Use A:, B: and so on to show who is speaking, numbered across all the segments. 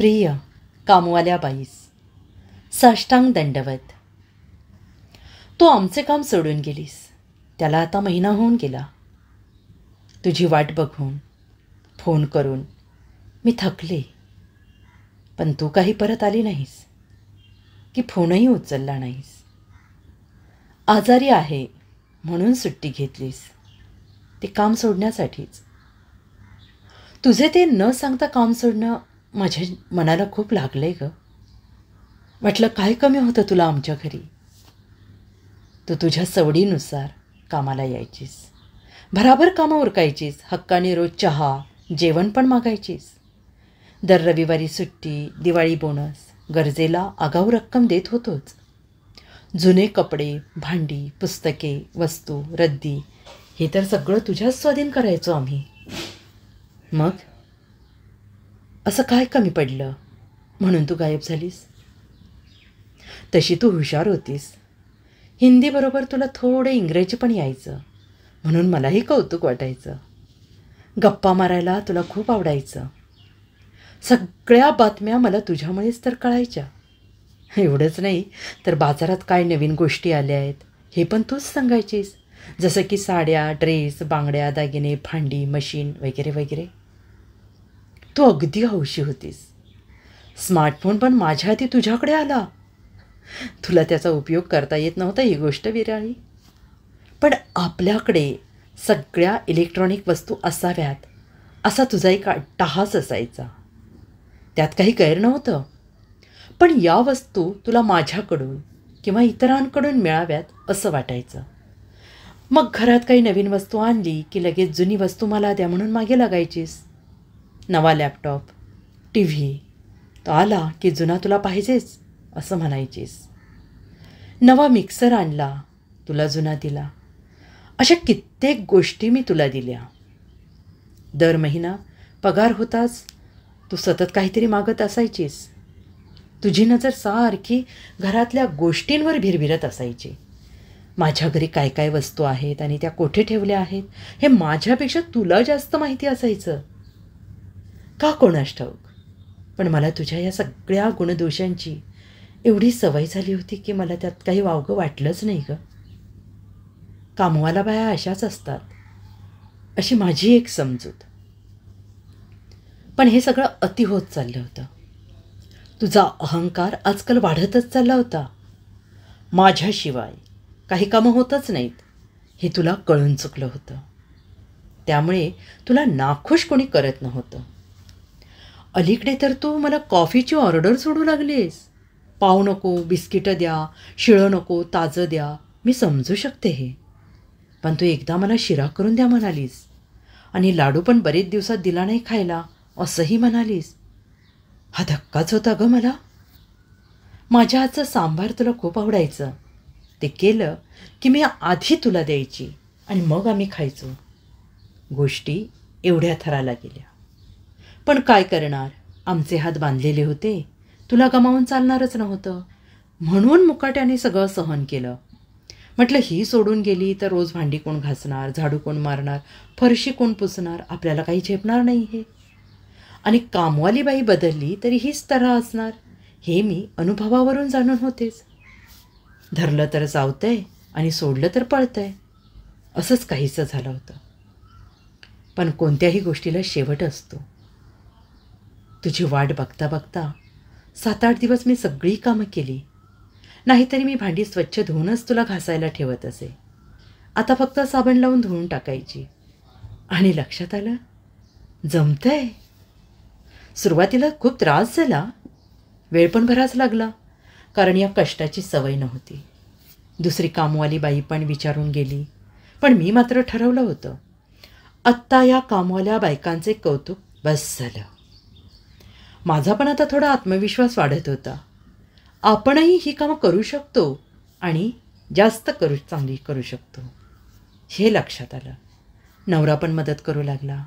A: प्रिय कामवाल्या बाईस, साष्टांग दंडवत. तू आमचे काम सोडून गेलीस. त्याला आता महिना होऊन गेला. तुझी वाट बघून, फोन करून मी थकले. पण तू काही परत आली नाहीस की फोनही उचलला नाहीस. आजारी आहे म्हणून सुट्टी घेतलीस, ते काम सोडण्यासाठीच. तुझे ते न सांगता काम सोडणं माझ्या मनाला खूप लागलंय ग. म्हटलं काय कमी होतं तुला आमच्या घरी. तू तुझ्या सवडीनुसार कामाला यायचीस, भराभर कामं उरकायचीस, हक्काने रोज चहा जेवण पण मागायचीस. दर रविवारी सुट्टी, दिवाळी बोनस, गरजेला आगाऊ रक्कम देत होतोच. जुने कपडे, भांडी, पुस्तके, वस्तू, रद्दी हे तर सगळं तुझ्याच स्वाधीन करायचो आम्ही. मग असं काय कमी पडलं म्हणून तू गायब झालीस? तशी तू हुशार होतीस. हिंदीबरोबर तुला थोडं इंग्रजी पण यायचं, म्हणून मलाही कौतुक वाटायचं. गप्पा मारायला तुला खूप आवडायचं. सगळ्या बातम्या मला तुझ्यामुळेच तर कळायच्या. एवढंच नाही तर बाजारात काय नवीन गोष्टी आल्या आहेत हे पण तूच सांगायचीस, जसं की साड्या, ड्रेस, बांगड्या, दागिने, भांडी, मशीन वगैरे वगैरे. तू अगदी हौशी होतीस. स्मार्टफोन पण माझ्या आधी तुझ्याकडे आला. तुला त्याचा उपयोग करता येत नव्हता ही गोष्ट विराळी. पण आपल्याकडे सगळ्या इलेक्ट्रॉनिक वस्तू असाव्यात असा तुझा एक अट्टाहास असायचा. त्यात काही गैर नव्हतं. पण या वस्तू तुला माझ्याकडून किंवा इतरांकडून मिळाव्यात असं वाटायचं. मग घरात काही नवीन वस्तू आणली की लगेच जुनी वस्तू मला द्या म्हणून मागे लागायचीस. नवा लॅपटॉप, टी व्ही तो आला की जुना तुला पाहिजेच असं म्हणायचीस. नवा मिक्सर आणला, तुला जुना दिला. अशा कित्येक गोष्टी मी तुला दिल्या. दर महिना पगार होताच तू सतत काहीतरी मागत असायचीस. तुझी नजर सारखी घरातल्या गोष्टींवर भिरभिरत असायची. माझ्या घरी काय काय वस्तू आहेत आणि त्या कोठे ठेवल्या आहेत हे माझ्यापेक्षा तुला जास्त माहिती असायचं. का कोणास ठाऊक, पण मला तुझ्या या सगळ्या गुणदोषांची एवढी सवय झाली होती की मला त्यात काही वावगं वाटलंच नाही ग. कामवाला बाया अशाच असतात अशी माझी एक समजूत. पण हे सगळं अति होत चाललं होतं. तुझा अहंकार आजकाल वाढतच चालला होता. माझ्याशिवाय काही कामं होतच नाहीत हे तुला कळून चुकलं होतं. त्यामुळे तुला नाखुश कोणी करत नव्हतं. अलीकडे तर तू मला कॉफीची ऑर्डर सोडू लागलीस. पाव नको, बिस्किटं द्या, शिळं नको, ताजं द्या. मी समजू शकते हे. पण तू एकदा मला शिरा करून द्या म्हणालीस आणि लाडू पण बरेच दिवसात दिला नाही खायला असंही म्हणालीस. हा धक्काच होता ग मला. माझ्या हातचं सांबार तुला खूप आवडायचं. ते केलं की मी आधी तुला द्यायची आणि मग आम्ही खायचो. गोष्टी एवढ्या थराला गेल्या. पण काय करणार, आमचे हात बांधलेले होते. तुला गमावून चालणारच नव्हतं, म्हणून मुकाट्याने सगळं सहन केलं. म्हटलं ही सोडून गेली तर रोज भांडी कोण घासणार, झाडू कोण मारणार, फरशी कोण पुसणार, आपल्याला काही झेपणार नाही हे. आणि कामवाली बाई बदलली तरी हीच तऱ्हा असणार हे मी अनुभवावरून जाणून होतेच. धरलं तर जावतंय आणि सोडलं तर पळतंय असंच काहीसं झालं होतं. पण कोणत्याही गोष्टीला शेवट असतो. तुझी वाट बघता बघता 7-8 दिवस मी सगळी कामं केली. नाहीतरी मी भांडी स्वच्छ धुवूनच तुला घासायला ठेवत असे. आता फक्त साबण लावून धुवून टाकायची. आणि लक्षात आलं जमतंय. सुरुवातीला खूप त्रास झाला, वेळ पण बराच लागला, कारण या कष्टाची सवय नव्हती. दुसरी कामवाली बाई पण विचारून गेली. पण मी मात्र ठरवलं होतं आत्ता या कामवाल्या बायकांचे कौतुक बस झालं. माझा पण आता थोडा आत्मविश्वास वाढत होता. आपणही ही कामं करू शकतो आणि जास्त चांगली करू शकतो हे लक्षात आलं. नवरा पण मदत करू लागला.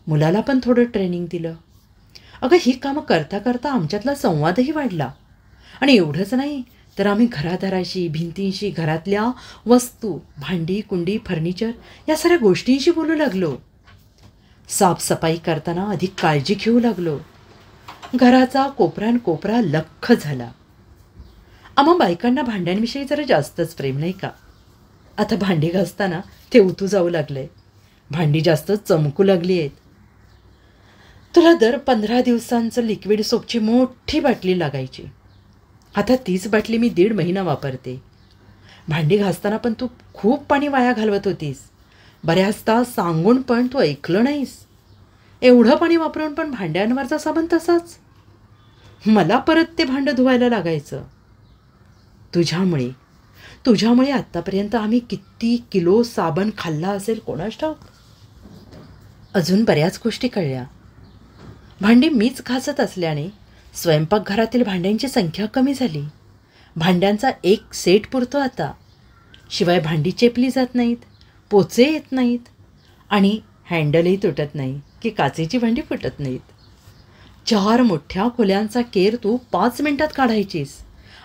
A: मुलाला पण थोडं ट्रेनिंग दिलं. अगं ही कामं करता करता आमच्यातला संवादही वाढला. आणि एवढंच नाही तर आम्ही घरादाराशी, भिंतींशी, घरातल्या वस्तू, भांडी, कुंडी, फर्निचर या साऱ्या गोष्टींशी बोलू लागलो. साफसफाई करताना अधिक काळजी घेऊ लागलो. घराचा कोपरान कोपरा लख्ख झाला. आम्हा बायकांना भांड्यांविषयी जरा जास्तच प्रेम नाही का. आता भांडी घासताना ते उतू जाऊ लागले. भांडी जास्त चमकू लागली आहेत. तुला दर 15 दिवसांचं लिक्विड सोपची मोठी बाटली लागायची. आता तीच बाटली मी 1.5 महिना वापरते. भांडी घासताना पण तू खूप पाणी वाया घालवत होतीस. बऱ्याचदा सांगून पण तू ऐकलं नाहीस. एवढं पाणी वापरून पण भांड्यांवरचा साबण तसाच. मला परत ते भांडं धुवायला लागायचं. तुझ्यामुळे आत्तापर्यंत आम्ही किती किलो साबण खाल्ला असेल कोणास ठाऊक. अजून बऱ्याच गोष्टी कळल्या. भांडी मीच घासत असल्याने स्वयंपाकघरातील भांड्यांची संख्या कमी झाली. भांड्यांचा एक सेट पुरतो आता. शिवाय भांडी चेपली जात नाहीत, पोचे येत नाहीत आणि हँडलही तुटत नाही की काचेची भांडी फुटत नाहीत. 4 मोठ्या खोल्यांचा केर तू 5 मिनिटात काढायचीस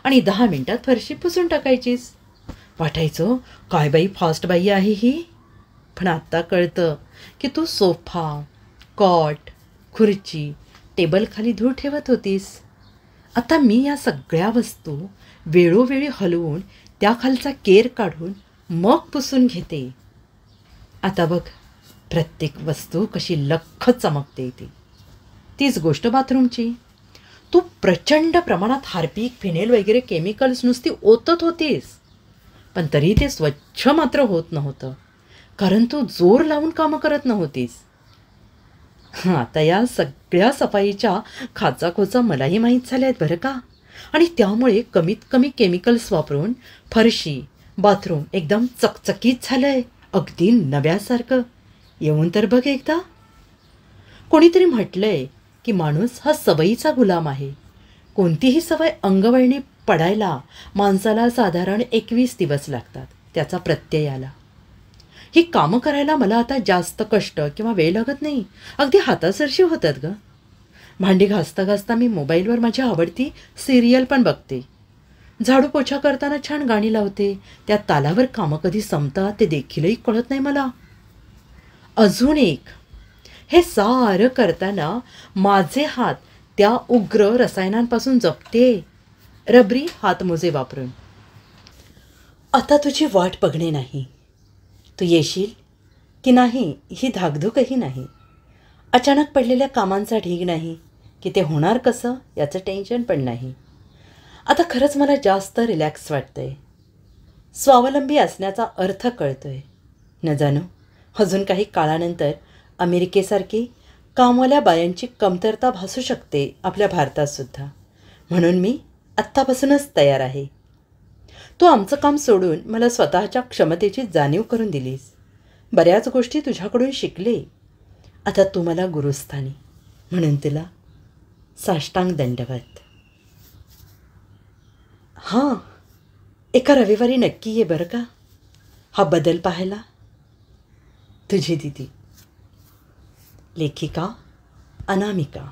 A: आणि 10 मिनिटात फरशी पुसून टाकायचीस. वाटायचं काय बाई फास्ट बाई आहे ही. पण आत्ता कळतं की तू सोफा, कॉट, खुर्ची, टेबलखाली धूळ ठेवत होतीस. आता मी या सगळ्या वस्तू वेळोवेळी हलवून त्याखालचा केर काढून मग पुसून घेते. आता बघ प्रत्येक वस्तू कशी लख्ख चमकते ती. तीच गोष्ट बाथरूमची. तू प्रचंड प्रमाणात हार्पिक, फिनेल वगैरे केमिकल्स नुसती ओतत होतीस. पण तरी ते स्वच्छ मात्र होत नव्हतं, कारण तू जोर लावून कामं करत नव्हतीस. आता या सगळ्या सफाईच्या खाचाखोचा मलाही माहीत झाल्या आहेत बरं का. आणि त्यामुळे कमीत कमी केमिकल्स वापरून फरशी, बाथरूम एकदम चकचकीत झालं आहे, अगदी नव्यासारखं. येऊन तर बघ एकदा. कोणीतरी म्हटलंय की माणूस हा सवयीचा गुलाम आहे. कोणतीही सवय अंगवळणी पडायला माणसाला साधारण 21 दिवस लागतात त्याचा प्रत्यय याला. ही कामं करायला मला आता जास्त कष्ट किंवा वेळ लागत नाही. अगदी हातासरशी होतात गं. भांडी घासता घासता मी मोबाईलवर माझी आवडती सिरियल पण बघते. झाडू पोछा करताना छान गाणी लावते. त्या तालावर कामं कधी संपतात ते देखीलही कळत नाही मला. अजून एक, हे सारं करताना माझे हात त्या उग्र रसायनांपासून जपते, रबरी हातमोजे वापरून. आता तुझी वाट बघणे नाही. तू येशील की नाही ही धाकधूकही नाही. अचानक पडलेल्या कामांचा ढीग नाही की ते होणार कसं याचं टेन्शन पण नाही. आता खरंच मला जास्त रिलॅक्स वाटतंय. स्वावलंबी असण्याचा अर्थ कळतोय. न जाणो अजून काही काळानंतर अमेरिकेसारखी कामवाल्या बायांची कमतरता भासू शकते आपल्या भारतातसुद्धा. म्हणून मी आत्तापासूनच तयार आहे. तू आमचं काम सोडून मला स्वतःच्या क्षमतेची जाणीव करून दिलीस. बऱ्याच गोष्टी तुझ्याकडून शिकले. आता तू मला गुरुस्थानी, म्हणून तुला साष्टांग दंडवत. हां, एका रविवारी नक्की ये बरं का हा बदल पाहायला. तुझी दीदी. लेखिका अनामिका.